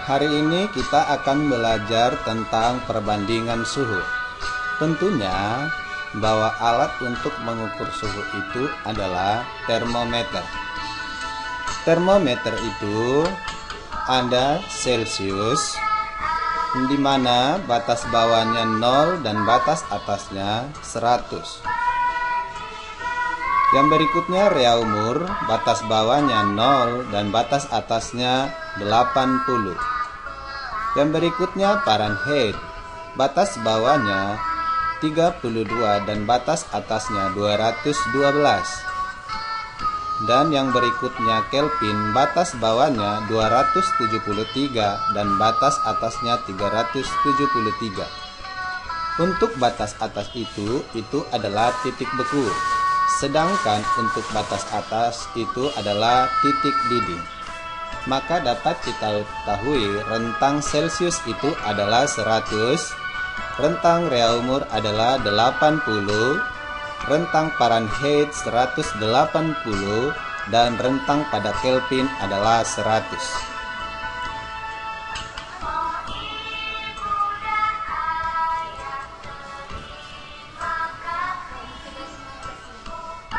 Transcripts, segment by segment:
Hari ini kita akan belajar tentang perbandingan suhu. Tentunya bahwa alat untuk mengukur suhu itu adalah termometer. Termometer itu ada Celcius, di mana batas bawahnya 0 dan batas atasnya 100. Yang berikutnya Reaumur, batas bawahnya 0 dan batas atasnya 80. Yang berikutnya Fahrenheit, batas bawahnya 32 dan batas atasnya 212. Dan yang berikutnya Kelvin, batas bawahnya 273 dan batas atasnya 373. Untuk batas atas itu adalah titik beku. Sedangkan untuk batas atas itu adalah titik didih. Maka dapat kita ketahui rentang Celcius itu adalah 100, rentang Reaumur adalah 80, rentang Fahrenheit 180, dan rentang pada Kelvin adalah 100.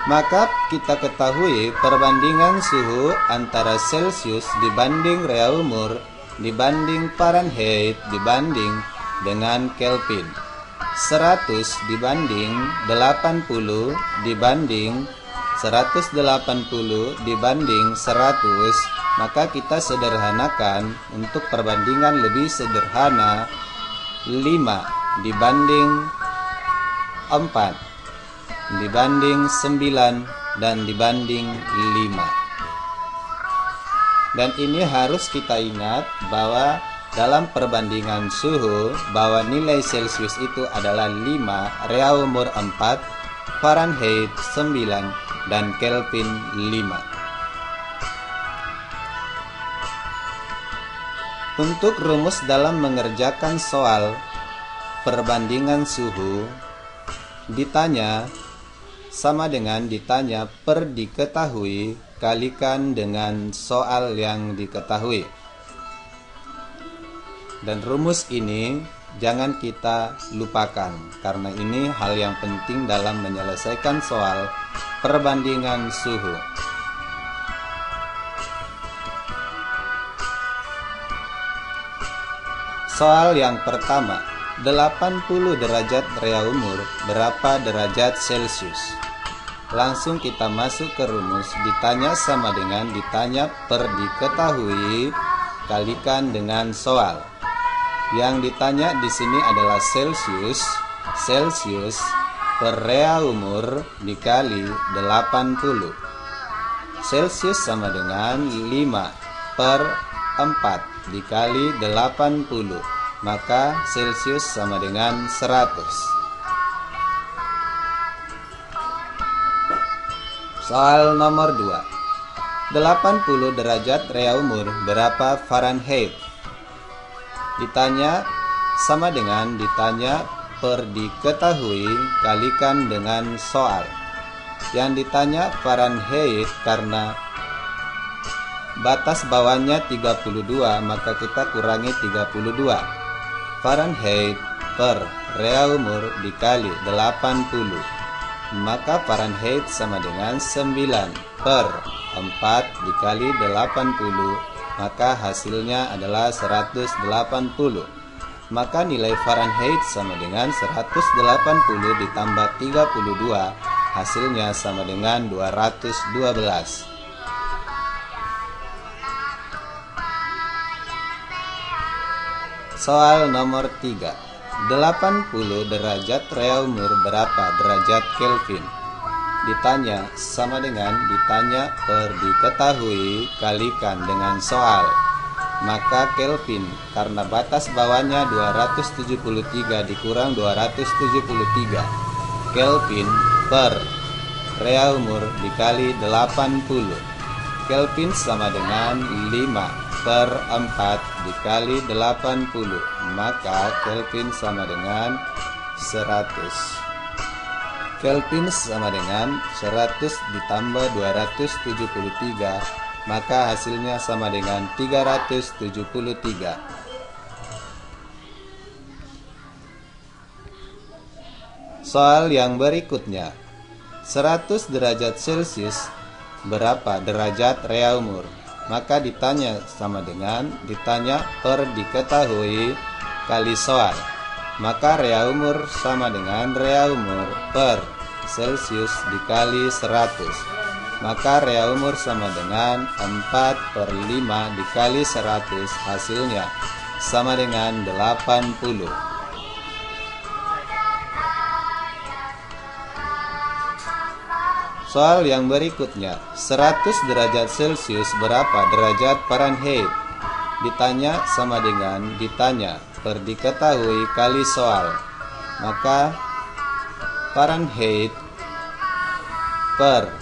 Maka kita ketahui perbandingan suhu antara Celcius dibanding Reaumur dibanding Fahrenheit dibanding dengan Kelvin. 100 dibanding 80 dibanding 180 dibanding 100. Maka kita sederhanakan untuk perbandingan lebih sederhana 5 dibanding 4 dibanding 9 dan dibanding 5. Dan ini harus kita ingat bahwa dalam perbandingan suhu bahwa nilai Celcius itu adalah 5, Reaumur 4, Fahrenheit 9 dan Kelvin 5. Untuk rumus dalam mengerjakan soal perbandingan suhu, ditanya sama dengan ditanya per diketahui kalikan dengan soal yang diketahui. Dan rumus ini jangan kita lupakan, karena ini hal yang penting dalam menyelesaikan soal perbandingan suhu. Soal yang pertama, 80 derajat Reaumur berapa derajat Celcius? Langsung kita masuk ke rumus. Ditanya sama dengan ditanya per diketahui kalikan dengan soal. Yang ditanya di sini adalah Celcius. Celcius per Reaumur dikali 80. Celcius sama dengan 5 per 4 dikali 80. Maka Celcius sama dengan 100. Soal nomor 2. 80 derajat Reaumur berapa Fahrenheit? Ditanya sama dengan ditanya per diketahui kalikan dengan soal. Yang ditanya Fahrenheit karena batas bawahnya 32, maka kita kurangi 32. Fahrenheit per Reaumur dikali 80. Maka Fahrenheit sama dengan 9 per 4 dikali 80. Maka hasilnya adalah 180. Maka nilai Fahrenheit sama dengan 180 ditambah 32. Hasilnya sama dengan 212. Soal nomor 3. 80 derajat Reaumur berapa derajat Kelvin? Ditanya sama dengan ditanya per diketahui kalikan dengan soal. Maka Kelvin karena batas bawahnya 273 dikurang 273. Kelvin per Reaumur dikali 80. Kelvin sama dengan 5 per 4 dikali 80. Maka Kelvin sama dengan 100. Kelvin sama dengan 100 ditambah 273 maka hasilnya sama dengan 373. Soal yang berikutnya, 100 derajat Celcius berapa derajat Reaumur? Maka ditanya per diketahui kali soal. Maka Reaumur sama dengan Reaumur per Celcius dikali 100. Maka Reaumur sama dengan 4/5 dikali 100, hasilnya sama dengan 80. Soal yang berikutnya, 100 derajat Celcius berapa derajat Fahrenheit? Ditanya per diketahui kali soal. Maka Fahrenheit per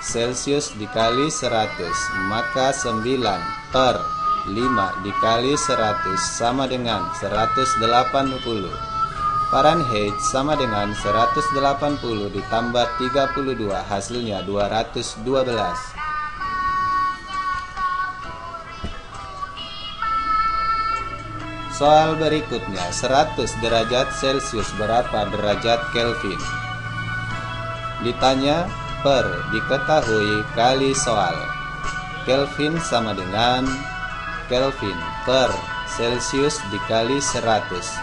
Celcius dikali 100, maka 9/5 dikali 100 sama dengan 180. Fahrenheit sama dengan 180 ditambah 32, hasilnya 212. Soal berikutnya, 100 derajat Celcius berapa derajat Kelvin? Ditanya per diketahui kali soal. Kelvin sama dengan Kelvin per Celcius dikali 100.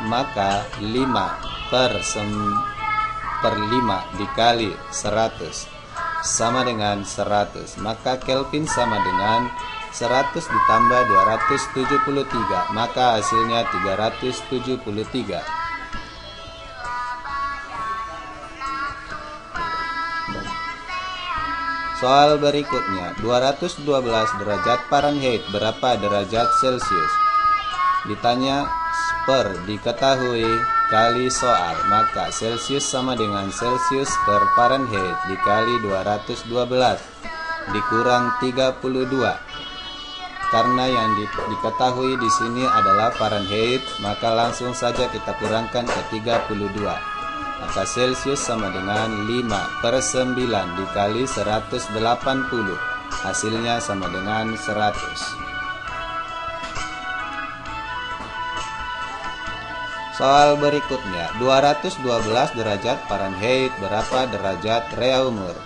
Maka 5/5 dikali 100 sama dengan 100. Maka Kelvin sama dengan 100 ditambah 273, maka hasilnya 373. Soal berikutnya, 212 derajat Fahrenheit berapa derajat Celcius? Ditanya per diketahui kali soal. Maka Celcius sama dengan Celcius per Fahrenheit dikali 212 dikurang 32. Karena yang diketahui di sini adalah Fahrenheit, maka langsung saja kita kurangkan ke 32. Maka Celcius sama dengan 5/9 dikali 180, hasilnya sama dengan 100. Soal berikutnya, 212 derajat Fahrenheit berapa derajat Reaumur?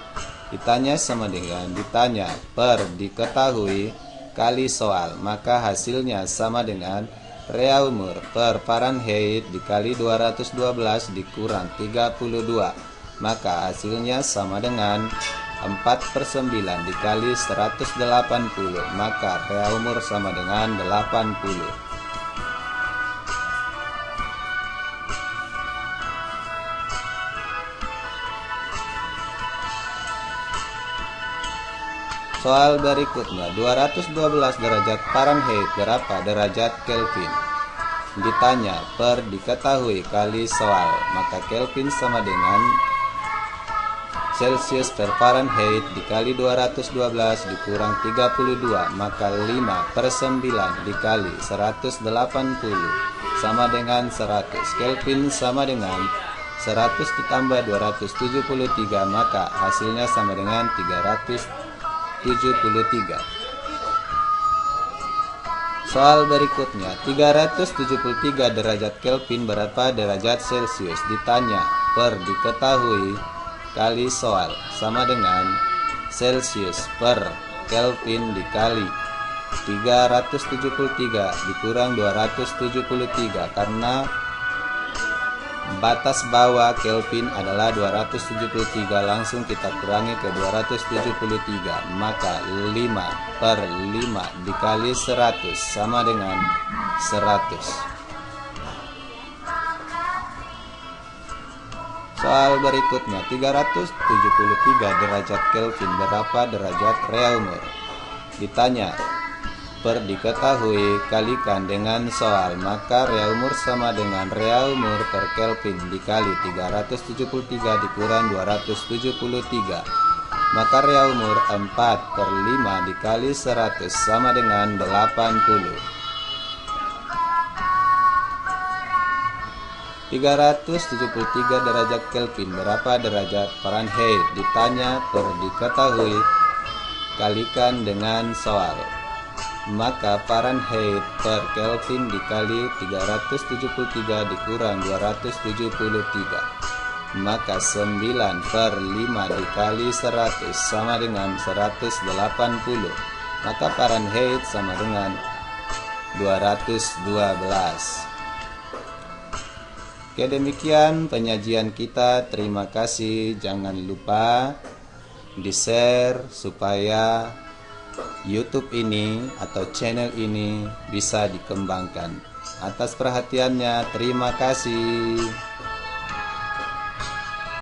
Ditanya per diketahui kali soal. Maka hasilnya sama dengan Reaumur per Fahrenheit dikali 212 dikurang 32. Maka hasilnya sama dengan 4/9 dikali 180. Maka Reaumur sama dengan 80. Soal berikutnya, 212 derajat Fahrenheit berapa derajat Kelvin? Ditanya per diketahui kali soal. Maka Kelvin sama dengan Celcius per Fahrenheit dikali 212 dikurang 32. Maka 5/9 dikali 180 sama dengan 100. Kelvin sama dengan 100 ditambah 273, maka hasilnya sama dengan 373. Soal berikutnya, 373 derajat Kelvin berapa derajat Celcius? Ditanya per diketahui kali soal, sama dengan Celcius per Kelvin dikali 373 dikurang 273, karena batas bawah Kelvin adalah 273, langsung kita kurangi ke 273. Maka 5/5 dikali 100 sama dengan 100. Soal berikutnya, 373 derajat Kelvin berapa derajat Reaumur? Ditanya per diketahui kalikan dengan soal. Maka Reaumur sama dengan Reaumur per Kelvin dikali 373 dikurang 273. Maka Reaumur 4/5 dikali 100 sama dengan 80. 373 derajat Kelvin berapa derajat Fahrenheit? Ditanya per diketahui kalikan dengan soal. Maka Fahrenheit per Kelvin dikali 373 dikurang 273. Maka 9 per 5 dikali 100 sama dengan 180. Maka Fahrenheit sama dengan 212. Oke, demikian penyajian kita. Terima kasih. Jangan lupa di-share supaya YouTube ini atau channel ini bisa dikembangkan. Atas perhatiannya, terima kasih.